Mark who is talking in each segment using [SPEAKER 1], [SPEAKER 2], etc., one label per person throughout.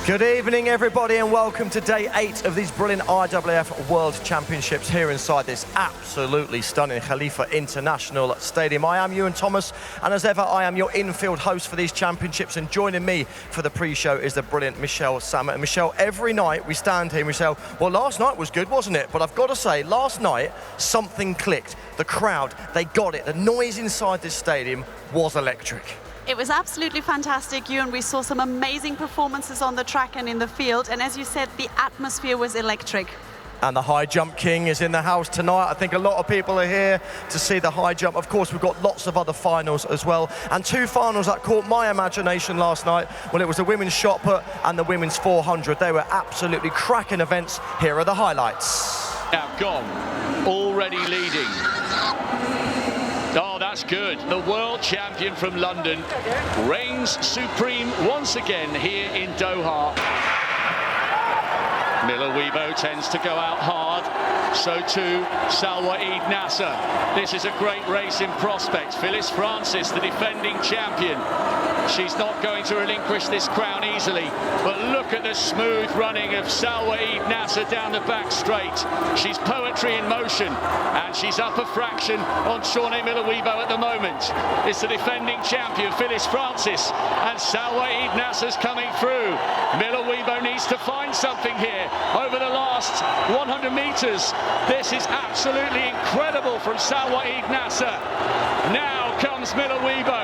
[SPEAKER 1] Good evening, everybody, and welcome to day 8 of these brilliant IAAF World Championships here inside this absolutely stunning Khalifa International Stadium. I am Ewan Thomas, and as ever, I am your infield host for these championships, and joining me for the pre-show is the brilliant Michelle Samet. And Michelle, every night we stand here and we say, well, last night was good, wasn't it? But I've got to say, last night, something clicked. The crowd, they got it. The noise inside this stadium was electric.
[SPEAKER 2] It was absolutely fantastic, Ewan. We saw some amazing performances on the track and in the field. And as you said, the atmosphere was electric.
[SPEAKER 1] And the high jump king is in the house tonight. I think a lot of people are here to see the high jump. Of course, we've got lots of other finals as well. And 2 finals that caught my imagination last night. Well, it was the women's shot put and the women's 400. They were absolutely cracking events. Here are the highlights.
[SPEAKER 3] Now gone, already leading. Oh, that's good. The world champion from London reigns supreme once again here in Doha. Miller Weibo tends to go out hard, so too Salwa Eid Nasser. This is a great race in prospect. Phyllis Francis, the defending champion. She's not going to relinquish this crown easily, but look at the smooth running of Salwa Eid Nasser down the back straight. She's poetry in motion, and she's up a fraction on Shawnee Miller Weibo at the moment. It's the defending champion, Phyllis Francis, and Salwa Eid Nasser's coming through. Miller Weibo needs to find something here. Over the last 100 meters, this is absolutely incredible from Salwa Eid Nasser. Now comes Miller Weibo.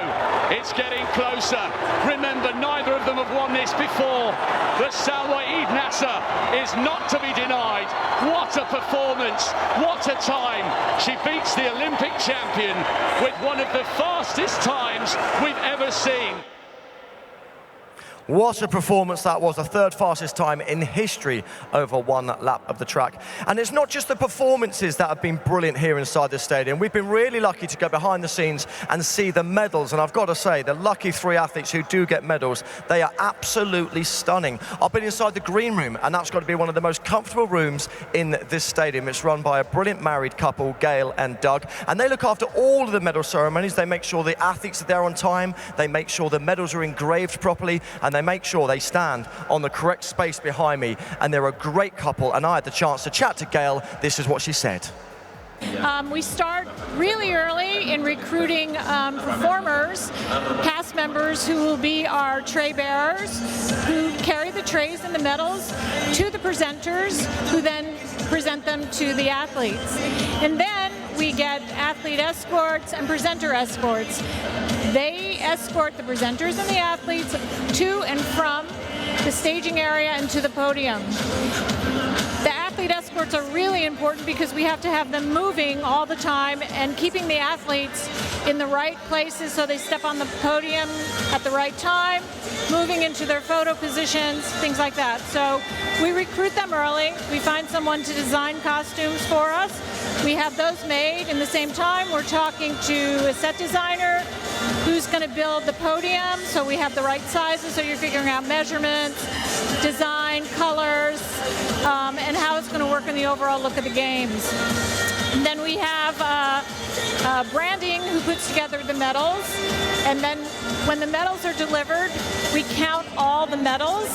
[SPEAKER 3] It's getting closer. Remember, neither of them have won this before, but Salwa Eid Nasser is not to be denied. What a performance, what a time. She beats the Olympic champion with one of the fastest times we've ever seen.
[SPEAKER 1] What a performance that was, the 3rd fastest time in history over 1 lap of the track. And it's not just the performances that have been brilliant here inside the stadium. We've been really lucky to go behind the scenes and see the medals. And I've got to say, the lucky 3 athletes who do get medals, they are absolutely stunning. I've been inside the green room, and that's got to be one of the most comfortable rooms in this stadium. It's run by a brilliant married couple, Gail and Doug, and they look after all of the medal ceremonies. They make sure the athletes are there on time. They make sure the medals are engraved properly, and they make sure they stand on the correct space behind me. And they're a great couple, and I had the chance to chat to Gail. This is what she said.
[SPEAKER 4] We start really early in recruiting performers, cast members who will be our tray bearers, who carry the trays and the medals to the presenters, who then present them to the athletes. And then we get athlete escorts and presenter escorts. They escort the presenters and the athletes to and from the staging area and to the podium. The athlete escorts are really important because we have to have them moving all the time and keeping the athletes in the right places so they step on the podium at the right time, moving into their photo positions, things like that. So we recruit them early. We find someone to design costumes for us. We have those made. In the same time, we're talking to a set designer who's going to build the podium, so we have the right sizes, so you're figuring out measurements, design, colors, and how it's going to work in the overall look of the games. And then we have branding who puts together the medals, and then when the medals are delivered, we count all the medals.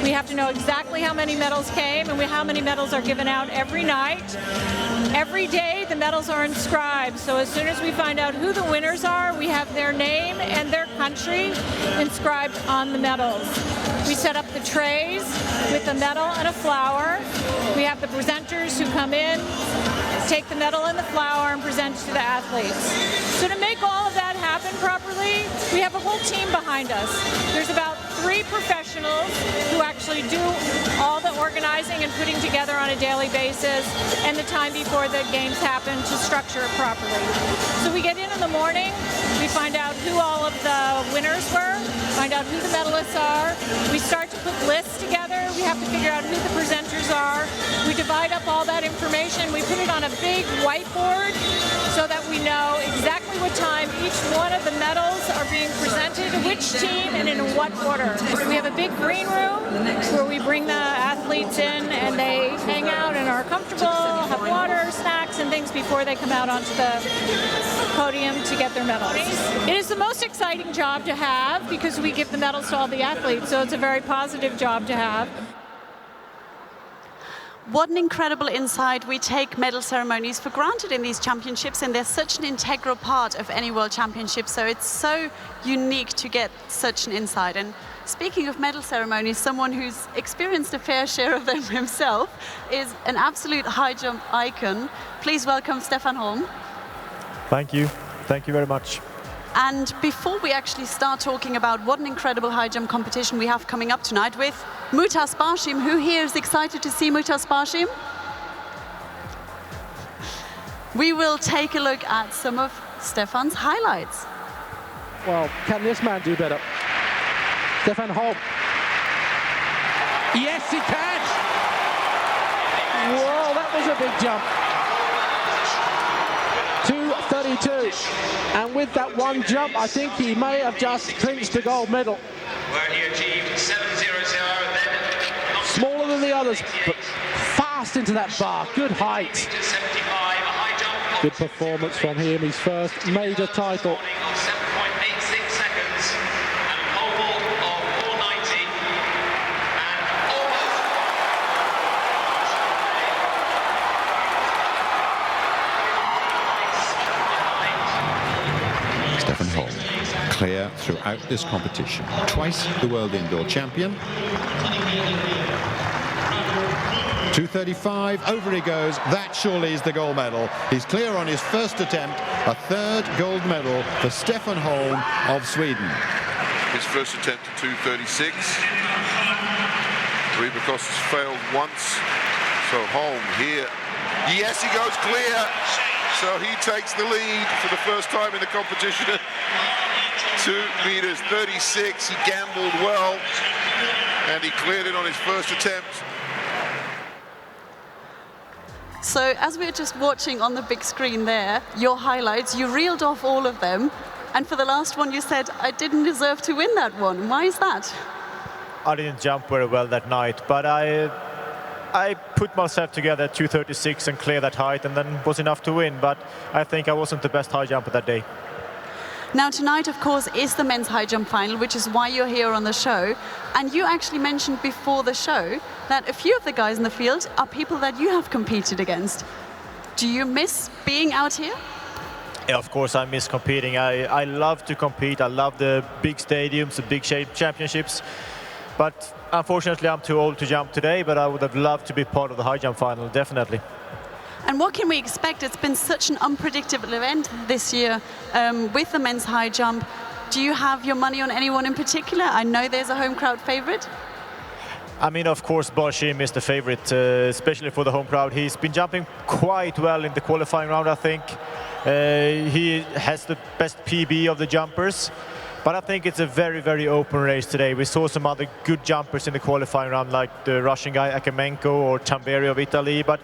[SPEAKER 4] We have to know exactly how many medals came and how many medals are given out every night. Every day the medals are inscribed, so as soon as we find out who the winners are, we have their name and their country inscribed on the medals. We set up the trays with a medal and a flower. We have the presenters who come in, take the medal and the flower and present to the athletes. So to make all of that happen, happen properly, we have a whole team behind us. There's about 3 professionals who actually do all the organizing and putting together on a daily basis and the time before the games happen to structure it properly. So we get in the morning, we find out who all of the winners were, find out who the medalists are. We start to put lists together. We have to figure out who the presenters are. We divide up all that information. We put it on a big whiteboard so that we know exactly what time each one of the medals are being presented, which team, and in what order. We have a big green room where we bring the athletes in and they hang out and are comfortable, have water, snacks, and things before they come out onto the podium to get their medals. It is the most exciting job to have because we give the medals to all the athletes, so it's a very positive job to have.
[SPEAKER 2] What an incredible insight. We take medal ceremonies for granted in these championships, and they're such an integral part of any World Championship, so it's so unique to get such an insight. And speaking of medal ceremonies, someone who's experienced a fair share of them himself is an absolute high jump icon. Please welcome Stefan Holm.
[SPEAKER 5] Thank you. Thank you very much.
[SPEAKER 2] And before we actually start talking about what an incredible high jump competition we have coming up tonight with Mutas Barshim, who here is excited to see Mutas Barshim? We will take a look at some of Stefan's highlights.
[SPEAKER 6] Well, can this man do better? Stefan Holm. Yes, he can! Whoa, that was a big jump. 2:32, and with that one jump, I think he may have just clinched the gold medal.
[SPEAKER 7] Where he achieved 7:00, then
[SPEAKER 6] Smaller than the others, but fast into that bar. Good height.
[SPEAKER 7] 75, a high jump.
[SPEAKER 6] Good performance from him. His first major title.
[SPEAKER 7] 7.86 seconds, and a pole vault of 490, and almost.
[SPEAKER 8] Stefan Holm, clear throughout this competition. Twice the world indoor champion. 2:35, over he goes. That surely is the gold medal. He's clear on his first attempt. A third gold medal for Stefan Holm of Sweden.
[SPEAKER 9] His first attempt at 2:36. Ribakos has failed once. So Holm here. Yes, he goes clear. So he takes the lead for the first time in the competition at 2:36. He gambled well, and he cleared it on his first attempt.
[SPEAKER 2] So as we were just watching on the big screen there, your highlights, you reeled off all of them. And for the last one, you said, I didn't deserve to win that one. Why is that?
[SPEAKER 5] I didn't jump very well that night, but I put myself together at 2:36 and cleared that height, and then was enough to win. But I think I wasn't the best high jumper that day.
[SPEAKER 2] Now tonight, of course, is the men's high jump final, which is why you're here on the show. And you actually mentioned before the show that a few of the guys in the field are people that you have competed against. Do you miss being out here?
[SPEAKER 5] Yeah, of course I miss competing. I love to compete. I love the big stadiums, the big championships. But unfortunately, I'm too old to jump today, but I would have loved to be part of the high jump final, definitely.
[SPEAKER 2] And what can we expect? It's been such an unpredictable event this year with the men's high jump. Do you have your money on anyone in particular? I know there's a home crowd favorite.
[SPEAKER 5] I mean, of course, Barshim is the favorite, especially for the home crowd. He's been jumping quite well in the qualifying round, I think. He has the best PB of the jumpers. But I think it's a very, very open race today. We saw some other good jumpers in the qualifying round, like the Russian guy Akamenko or Tamberi of Italy. But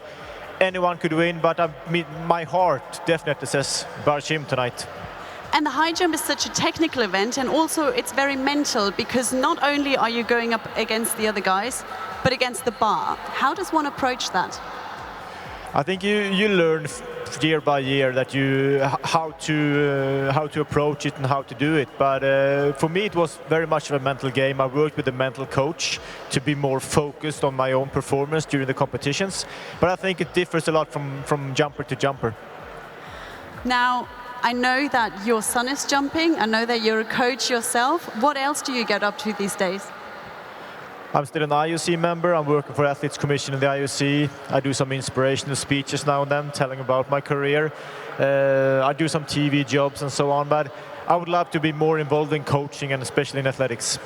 [SPEAKER 5] anyone could win, but my heart definitely says Barshim tonight.
[SPEAKER 2] And the high jump is such a technical event, and also it's very mental, because not only are you going up against the other guys, but against the bar. How does one approach that?
[SPEAKER 5] I think you learn year by year that how to approach it and how to do it. But for me, it was very much of a mental game. I worked with a mental coach to be more focused on my own performance during the competitions. But I think it differs a lot from jumper to jumper.
[SPEAKER 2] Now, I know that your son is jumping. I know that you're a coach yourself. What else do you get up to these days?
[SPEAKER 5] I'm still an IOC member. I'm working for Athletes Commission in the IOC. I do some inspirational speeches now and then, telling about my career. I do some TV jobs and so on. But I would love to be more involved in coaching and especially in athletics.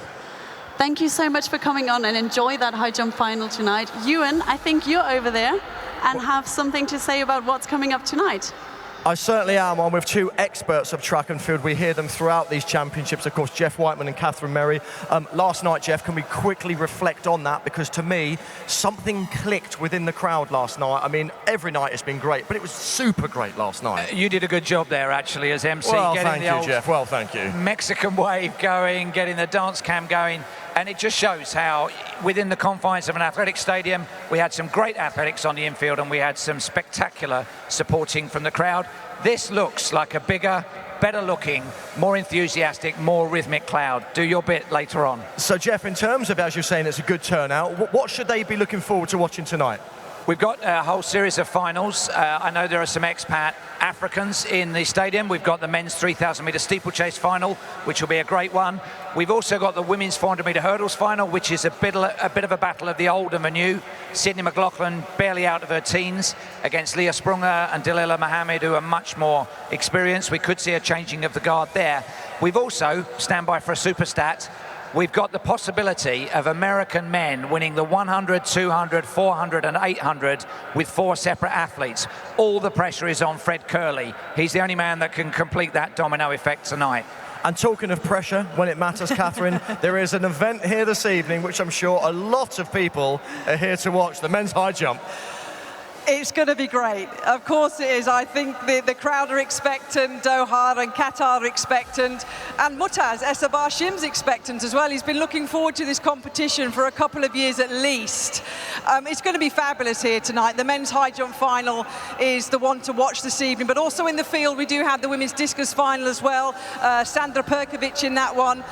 [SPEAKER 2] Thank you so much for coming on and enjoy that high jump final tonight. Ewan, I think you're over there and have something to say about what's coming up tonight.
[SPEAKER 1] I certainly am. I'm with two experts of track and field. We hear them throughout these championships, of course, Jeff Whiteman and Catherine Merry. Last night, Jeff, can we quickly reflect on that? Because to me, something clicked within the crowd last night. I mean, every night has been great, but it was super great last night.
[SPEAKER 10] You did a good job there, actually, as MC.
[SPEAKER 1] Well,
[SPEAKER 10] getting
[SPEAKER 1] thank
[SPEAKER 10] the
[SPEAKER 1] you, Jeff. Well, thank you.
[SPEAKER 10] Mexican wave going, getting the dance cam going. And it just shows how, within the confines of an athletic stadium, we had some great athletics on the infield and we had some spectacular supporting from the crowd. This looks like a bigger, better looking, more enthusiastic, more rhythmic crowd. Do your bit later on.
[SPEAKER 1] So, Jeff, in terms of, as you're saying, it's a good turnout, what should they be looking forward to watching tonight?
[SPEAKER 10] We've got a whole series of finals. I know there are some expat Africans in the stadium. We've got the men's 3,000 metre steeplechase final, which will be a great one. We've also got the women's 400 metre hurdles final, which is a bit of a battle of the old and the new. Sydney McLaughlin, barely out of her teens, against Leah Sprunger and Delilah Mohammed, who are much more experienced. We could see a changing of the guard there. We've also, stand by for a super stat, we've got the possibility of American men winning the 100, 200, 400 and 800 with 4 separate athletes. All the pressure is on Fred Curley. He's the only man that can complete that domino effect tonight.
[SPEAKER 1] And talking of pressure, when it matters, Catherine, there is an event here this evening, which I'm sure a lot of people are here to watch, the men's high jump.
[SPEAKER 11] It's going to be great. Of course it is. I think the crowd are expectant, Doha and Qatar are expectant, and Mutaz Essabar-Shim's expectant as well. He's been looking forward to this competition for a couple of years at least. It's going to be fabulous here tonight. The men's high jump final is the one to watch this evening, but also in the field we do have the women's discus final as well. Sandra Perkovic in that one,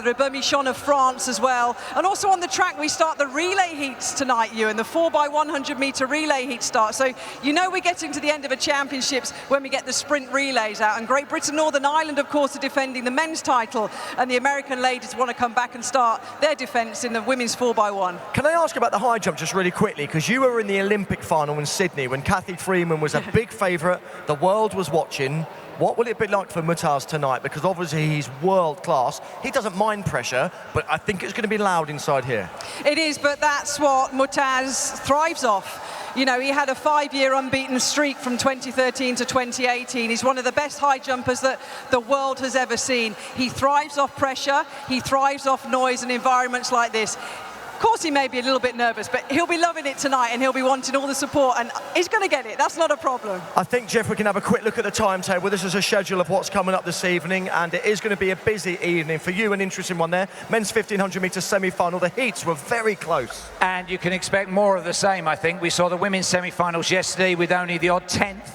[SPEAKER 11] Rebecca Michon of France as well. And also on the track we start the relay heats tonight, Ewan, the 4x100 metre relay heats start. So you know we're getting to the end of a championships when we get the sprint relays out. And Great Britain, Northern Ireland, of course, are defending the men's title. And the American ladies want to come back and start their defence in the women's 4x1.
[SPEAKER 1] Can I ask about the high jump just really quickly? Because you were in the Olympic final in Sydney when Cathy Freeman was a big favourite. The world was watching. What will it be like for Mutaz tonight? Because obviously he's world class. He doesn't mind pressure, but I think it's going to be loud inside here.
[SPEAKER 11] It is, but that's what Mutaz thrives off. You know, he had a 5-year unbeaten streak from 2013 to 2018. He's one of the best high jumpers that the world has ever seen. He thrives off pressure. He thrives off noise and environments like this. Of course, he may be a little bit nervous, but he'll be loving it tonight and he'll be wanting all the support, and he's going to get it. That's not a problem.
[SPEAKER 1] I think, Jeff, we can have a quick look at the timetable. This is a schedule of what's coming up this evening, and it is going to be a busy evening. For you, an interesting one there. Men's 1,500 metre semi-final. The heats were very close.
[SPEAKER 10] And you can expect more of the same, I think. We saw the women's semi-finals yesterday with only the odd 10th.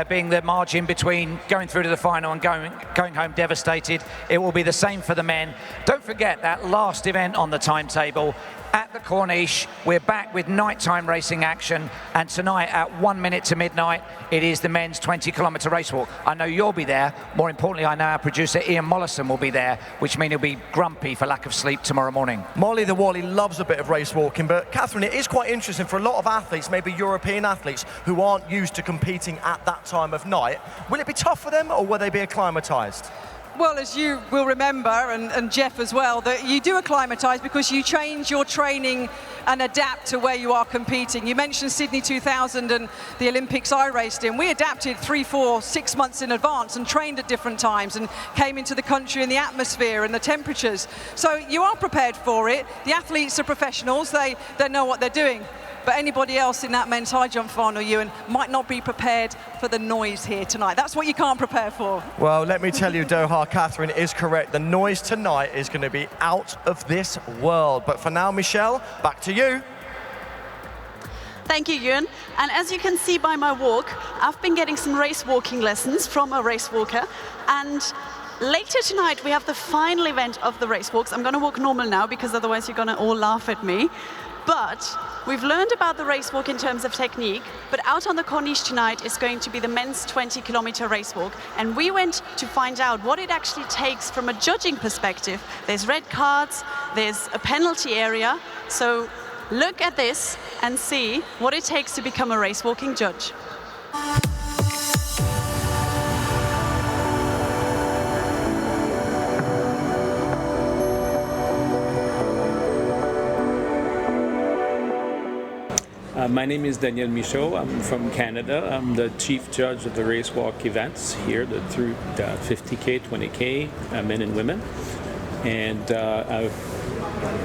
[SPEAKER 10] Being the margin between going through to the final and going home devastated. It will be the same for the men. Don't forget that last event on the timetable at the Corniche. We're back with nighttime racing action, and tonight at 1 minute to midnight it is the men's 20-kilometre race walk. I know you'll be there. More importantly, I know our producer Ian Mollison will be there, which means he'll be grumpy for lack of sleep tomorrow morning.
[SPEAKER 1] Molly the Wally loves a bit of race walking, but Catherine, it is quite interesting for a lot of athletes, maybe European athletes, who aren't used to competing at that time of night. Will it be tough for them, or will they be acclimatised?
[SPEAKER 11] Well, as you will remember, and Jeff as well, that you do acclimatise because you change your training and adapt to where you are competing. You mentioned Sydney 2000 and the Olympics I raced in. We adapted 3, 4, 6 months in advance and trained at different times and came into the country in the atmosphere and the temperatures. So you are prepared for it. The athletes are professionals. They know what they're doing. But anybody else in that men's high jump final, Ewan, might not be prepared for the noise here tonight. That's what you can't prepare for.
[SPEAKER 1] Well, let me tell you, Doha, Catherine is correct. The noise tonight is going to be out of this world. But for now, Michelle, back to you.
[SPEAKER 2] Thank you, Ewan. And as you can see by my walk, I've been getting some race walking lessons from a race walker. And later tonight, we have the final event of the race walks. I'm going to walk normal now because otherwise you're going to all laugh at me. But we've learned about the race walk in terms of technique, but out on the Corniche tonight is going to be the men's 20-kilometre race walk. And we went to find out what it actually takes from a judging perspective. There's red cards, there's a penalty area. So look at this and see what it takes to become a race walking judge.
[SPEAKER 12] My name is Daniel Michaud. I'm from Canada. I'm the chief judge of the race walk events here, through the 50K, 20K, men and women. And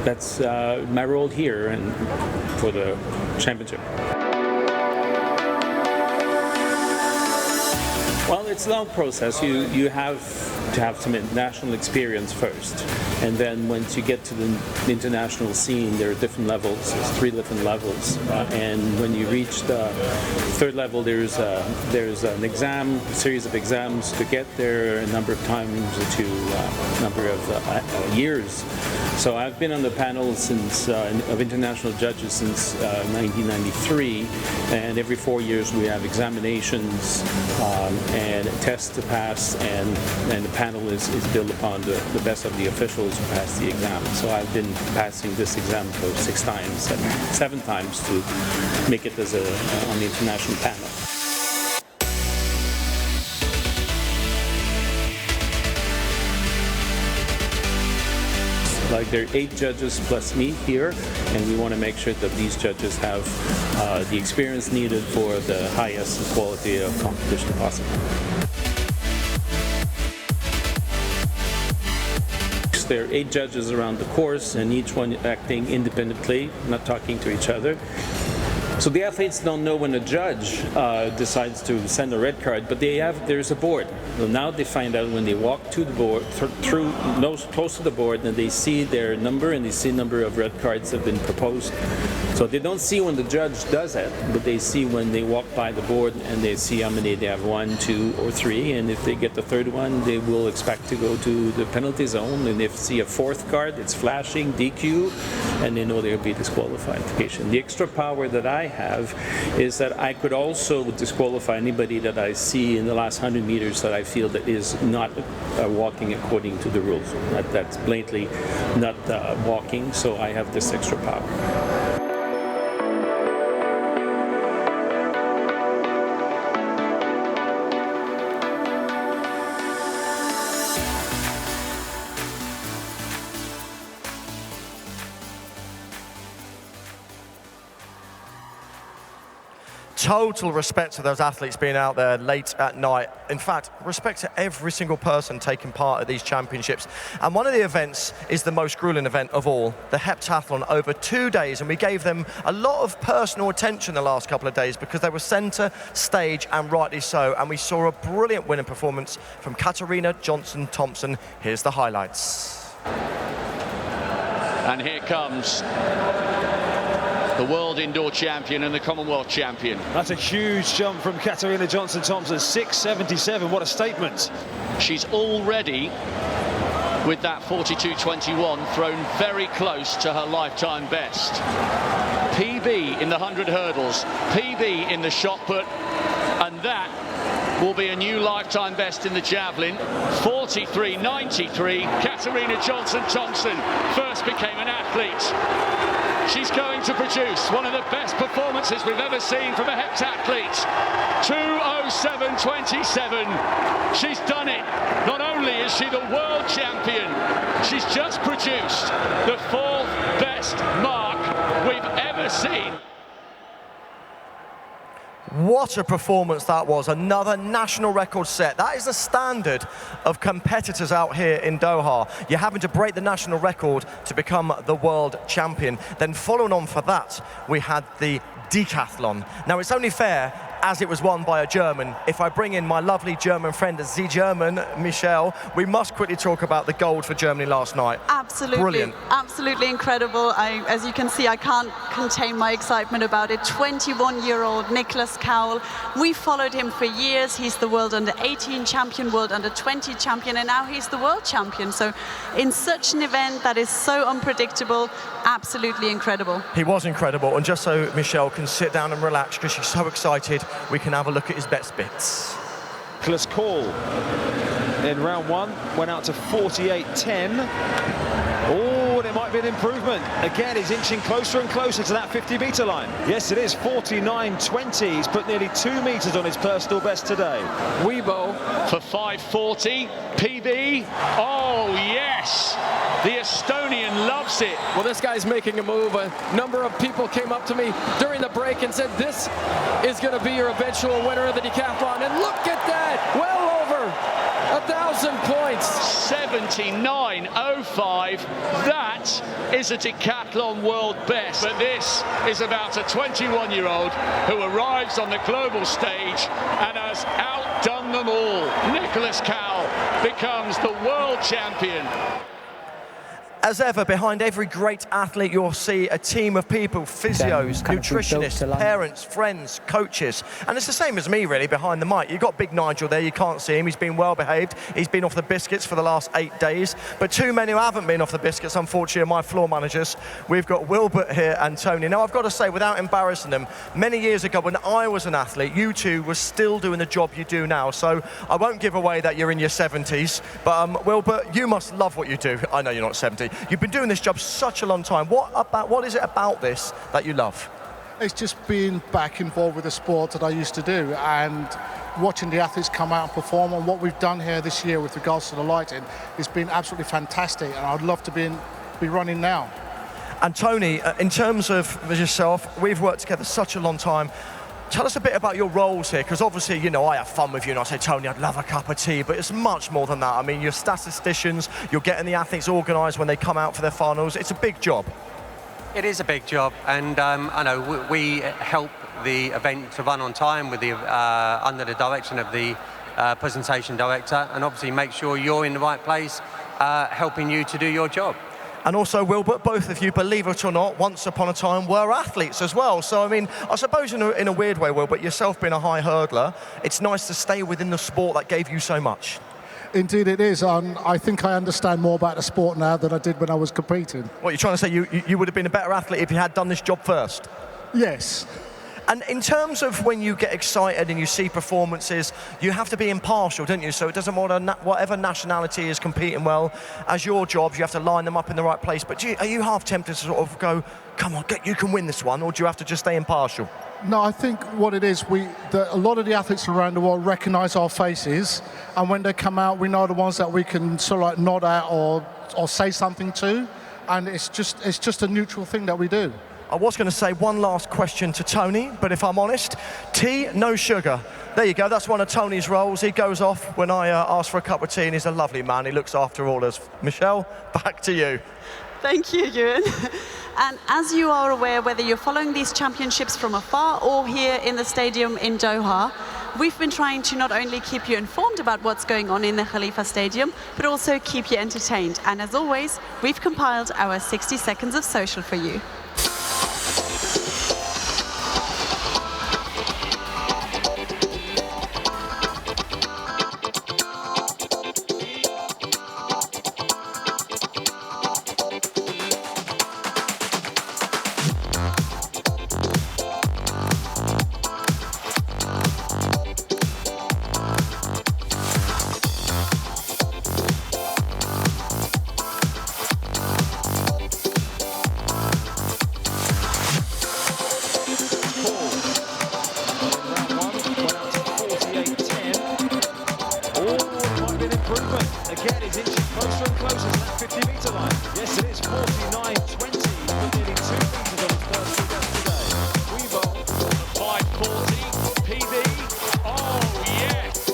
[SPEAKER 12] that's my role here and for the championship. Well, it's a long process. You have to have some national experience first, and then once you get to the international scene, there are different levels. There's 3 different levels, and when you reach the 3rd level, there's an exam, a series of exams to get there, a number of times to a number of years. So I've been on the panel since of international judges since 1993, and every 4 years we have examinations and tests to pass, and the panel is built upon the best of the officials who pass the exam. So I've been passing this exam for 6 times, 7 times to make it as on the international panel. Like there are 8 judges plus me here, and we want to make sure that these judges have the experience needed for the highest quality of competition possible. There are 8 judges around the course, and each one acting independently, not talking to each other. So the athletes don't know when a judge decides to send a red card, but there's a board. So now they find out when they walk to the board, close to the board, and they see their number and they see the number of red cards that have been proposed. So they don't see when the judge does it, but they see when they walk by the board, and they see how many they have, 1, 2, or 3, and if they get the 3rd one, they will expect to go to the penalty zone, and if they see a 4th card, it's flashing, DQ, and they know there'll be disqualification. The extra power that I have is that I could also disqualify anybody that I see in the last 100 meters that I feel that is not walking according to the rules. That's blatantly not walking, so I have this extra power.
[SPEAKER 1] Total respect to those athletes being out there late at night. In fact, respect to every single person taking part at these championships. And one of the events is the most grueling event of all, the heptathlon, over 2 days. And we gave them a lot of personal attention the last couple of days because they were center stage, and rightly so. And we saw a brilliant winning performance from Katarina Johnson-Thompson. Here's the highlights.
[SPEAKER 3] And here comes the world indoor champion and the Commonwealth champion.
[SPEAKER 13] That's a huge jump from Katarina Johnson-Thompson, 6.77, what a statement.
[SPEAKER 3] She's already, with that 42.21, thrown very close to her lifetime best. PB in the 100 hurdles, PB in the shot put, and that will be a new lifetime best in the javelin. 43.93. Katarina Johnson-Thompson first became an athlete. She's going to produce one of the best performances we've ever seen from a heptathlete. 2:07.27. She's done it. Not only is she the world champion, she's just produced the 4th best mark we've ever seen.
[SPEAKER 1] What a performance that was. Another national record set. That is the standard of competitors out here in Doha. You're having to break the national record to become the world champion. Then following on for that, we had the decathlon. Now, it's only fair, as it was won by a German, if I bring in my lovely German friend, the German, Michelle, we must quickly talk about the gold for Germany last night.
[SPEAKER 2] Absolutely.
[SPEAKER 1] Brilliant.
[SPEAKER 2] Absolutely incredible. As you can see, I can't contain my excitement about it. 21-year-old Niklas Kaul. We followed him for years. He's the world under-18 champion, world under-20 champion, and now he's the world champion. So in such an event that is so unpredictable, absolutely incredible.
[SPEAKER 1] He was incredible, and just so Michelle can sit down and relax because she's so excited, we can have a look at his best bits.
[SPEAKER 13] Niklas Kaul in round 1 went out to 48.10. Oh, there might be an improvement. Again, he's inching closer and closer to that 50-meter line. Yes, it is 49.20. He's put nearly 2 meters on his personal best today.
[SPEAKER 3] Weibo for 5:40. PB. Oh, yeah. yes, the Estonian loves it.
[SPEAKER 6] Well, this guy's making a move. A number of people came up to me during the break and said, this is going to be your eventual winner of the decathlon. And look at that, well over 1,000 points.
[SPEAKER 3] 79.05. That is a decathlon world best. But this is about a 21-year-old who arrives on the global stage and has outdone them all. Nicholas Cowell becomes the world champion.
[SPEAKER 1] As ever, behind every great athlete, you'll see a team of people, physios, nutritionists, parents, friends, coaches. And it's the same as me, really, behind the mic. You've got Big Nigel there, you can't see him. He's been well behaved. He's been off the biscuits for the last 8 days. But two men who haven't been off the biscuits, unfortunately, are my floor managers. We've got Wilbert here and Tony. Now, I've got to say, without embarrassing them, many years ago when I was an athlete, you two were still doing the job you do now. So I won't give away that you're in your 70s. But Wilbert, you must love what you do. I know you're not 70. You've been doing this job such a long time. What is it about this that you love?
[SPEAKER 14] It's just being back involved with the sport that I used to do, and watching the athletes come out and perform. And what we've done here this year with regards to the lighting, it's been absolutely fantastic, and I'd love to be running now.
[SPEAKER 1] And Tony, in terms of yourself, we've worked together such a long time. Tell us a bit about your roles here, because obviously, you know, I have fun with you and I say, Tony, I'd love a cup of tea, but it's much more than that. I mean, you're statisticians, you're getting the athletes organised when they come out for their finals. It's a big job.
[SPEAKER 15] It is a big job, and I know we help the event to run on time with the under the direction of the presentation director, and obviously make sure you're in the right place, helping you to do your job.
[SPEAKER 1] And also, Wilbert, both of you, believe it or not, once upon a time were athletes as well. So, I mean, I suppose in a weird way, Wilbert, yourself being a high hurdler, it's nice to stay within the sport that gave you so much.
[SPEAKER 14] Indeed it is. I think I understand more about the sport now than I did when I was competing.
[SPEAKER 1] What, you're trying to say you would have been a better athlete if you had done this job first?
[SPEAKER 14] Yes.
[SPEAKER 1] And in terms of when you get excited and you see performances, you have to be impartial, don't you? So it doesn't matter whatever nationality is competing well. As your job, you have to line them up in the right place. But are you half tempted to sort of go, come on, you can win this one, or do you have to just stay impartial?
[SPEAKER 14] No, I think what it is, a lot of the athletes around the world recognise our faces, and when they come out, we know the ones that we can sort of like nod at or say something to, and it's just a neutral thing that we do.
[SPEAKER 1] I was going to say one last question to Tony, but if I'm honest, tea, no sugar. There you go, that's one of Tony's roles. He goes off when I ask for a cup of tea, and he's a lovely man. He looks after all us. Michelle, back to you.
[SPEAKER 2] Thank you, Ewan. And as you are aware, whether you're following these championships from afar or here in the stadium in Doha, we've been trying to not only keep you informed about what's going on in the Khalifa Stadium, but also keep you entertained. And as always, we've compiled our 60 seconds of social for you.
[SPEAKER 13] Again, he's inching closer and closer to that 50-metre line. Yes, it is 49.20, but nearly 2 metres on his first two goes today. Weaver,
[SPEAKER 3] 5:40, PB. Oh, yes.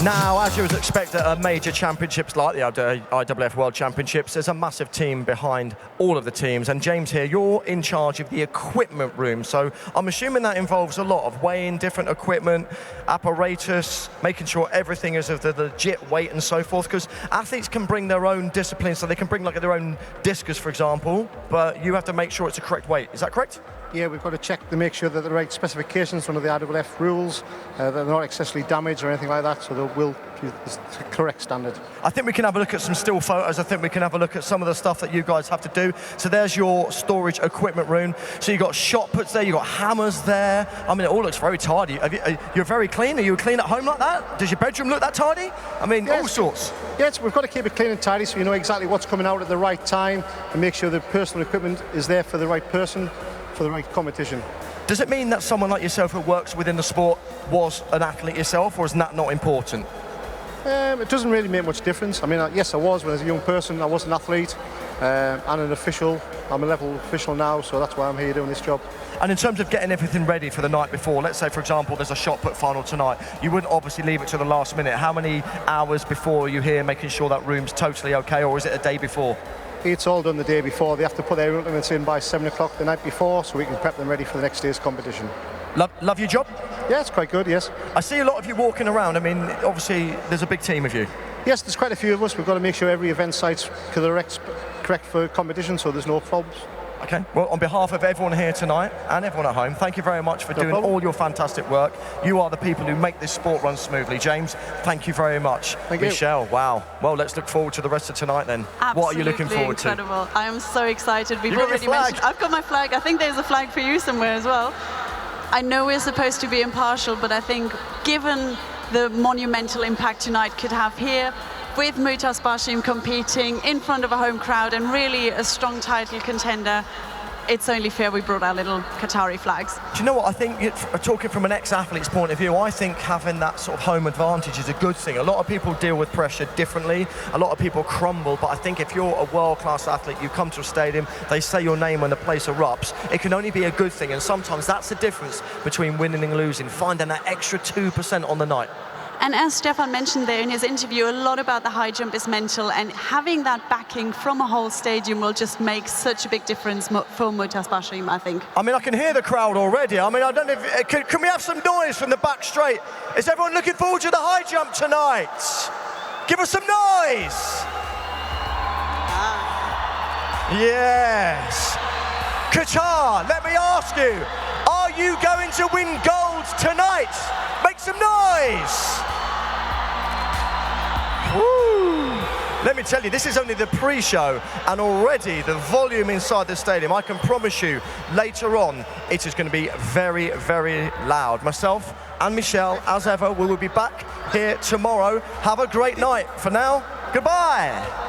[SPEAKER 1] Now, as you would expect at major championships like the IAAF World Championships, there's a massive team behind all of the teams. And James here, you're in charge of the equipment room. So I'm assuming that involves a lot of weighing different equipment, apparatus, making sure everything is of the legit weight and so forth. Because athletes can bring their own discipline, so they can bring like their own discus, for example, but you have to make sure it's a correct weight. Is that correct?
[SPEAKER 16] Yeah, we've got to check to make sure that the right specifications under the IAAF rules, that they're not excessively damaged or anything like that, so they will be the correct standard.
[SPEAKER 1] I think we can have a look at some still photos. I think we can have a look at some of the stuff that you guys have to do. So there's your storage equipment room. So you've got shot puts there, you've got hammers there. I mean, it all looks very tidy. You're very clean. Are you clean at home like that? Does your bedroom look that tidy? I mean, yes. All sorts.
[SPEAKER 16] Yes, we've got to keep it clean and tidy so you know exactly what's coming out at the right time and make sure the personal equipment is there for the right person, for the right competition.
[SPEAKER 1] Does it mean that someone like yourself who works within the sport was an athlete yourself, or is that not important?
[SPEAKER 16] It doesn't really make much difference. I mean, yes, I was when I was a young person. I was an athlete and an official. I'm a level official now, so that's why I'm here doing this job.
[SPEAKER 1] And in terms of getting everything ready for the night before, let's say, for example, there's a shot put final tonight, you wouldn't obviously leave it to the last minute. How many hours before are you here making sure that room's totally okay, or is it a day before?
[SPEAKER 16] It's all done the day before. They have to put their implements in by 7 o'clock the night before, so we can prep them ready for the next day's competition.
[SPEAKER 1] Love your job?
[SPEAKER 16] Yeah, it's quite good, yes.
[SPEAKER 1] I see a lot of you walking around. I mean, obviously, there's a big team of you.
[SPEAKER 16] Yes, there's quite a few of us. We've got to make sure every event site's correct for competition, so there's no problems.
[SPEAKER 1] Okay, well, on behalf of everyone here tonight and everyone at home, thank you very much for doing all your fantastic work. You are the people who make this sport run smoothly. James, thank you very much.
[SPEAKER 16] Thank you.
[SPEAKER 1] Michelle, wow. Well, let's look forward to the rest of tonight then.
[SPEAKER 2] Absolutely
[SPEAKER 1] what are you looking forward
[SPEAKER 2] incredible. I am so excited. We've
[SPEAKER 1] You got your
[SPEAKER 2] already
[SPEAKER 1] flag?
[SPEAKER 2] mentioned, I've got my flag. I think there's a flag for you somewhere as well. I know we're supposed to be impartial, but I think given the monumental impact tonight could have here, with Mutaz Bashim competing in front of a home crowd and really a strong title contender, it's only fair we brought our little Qatari flags.
[SPEAKER 1] Do you know what? I think, talking from an ex-athlete's point of view, I think having that sort of home advantage is a good thing. A lot of people deal with pressure differently. A lot of people crumble, but I think if you're a world-class athlete, you come to a stadium, they say your name when the place erupts, it can only be a good thing, and sometimes that's the difference between winning and losing, finding that extra 2% on the night.
[SPEAKER 2] And as Stefan mentioned there in his interview, a lot about the high jump is mental, and having that backing from a whole stadium will just make such a big difference for Mutaz Bashim, I think.
[SPEAKER 1] I mean, I can hear the crowd already. I mean, I don't know if, can we have some noise from the back straight? Is everyone looking forward to the high jump tonight? Give us some noise. Yes. Qatar, let me ask you, are you going to win gold tonight? Make some noise. Woo. Let me tell you, this is only the pre-show, and already the volume inside the stadium, I can promise you, later on, it is going to be very, very loud. Myself and Michelle, as ever, we will be back here tomorrow. Have a great night. For now, goodbye.